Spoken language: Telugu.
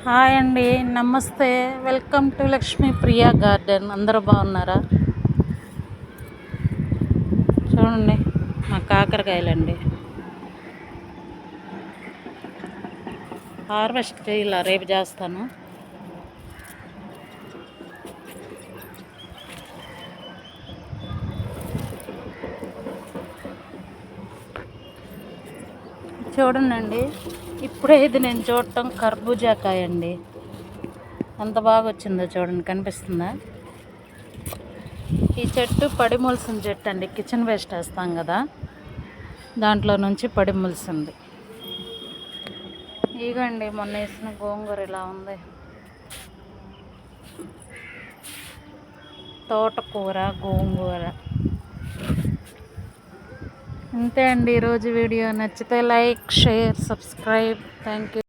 హాయ్ అండి, నమస్తే. Welcome to Lakshmi Priya garden. అందరూ బాగున్నారా? చూడండి, మా కాకరకాయలండి. హార్వెస్ట్ ఇలా రేపు చేస్తాను. చూడండి, ఇప్పుడే ఇది నేను చూడటం కర్బూజాకాయ అండి. ఎంత బాగా వచ్చిందో చూడండి, కనిపిస్తుందా? ఈ చెట్టు పడిమొలిసిన చెట్టు అండి. కిచెన్ వేస్ట్ వేస్తాం కదా, దాంట్లో నుంచి పడిమొలిసింది. ఇగండి మొన్న వేసిన గోంగూర ఇలా ఉంది. తోటకూర, గోంగూర. అంతే అండి ఈరోజు వీడియో. నచ్చితే like, share, subscribe. Thank you.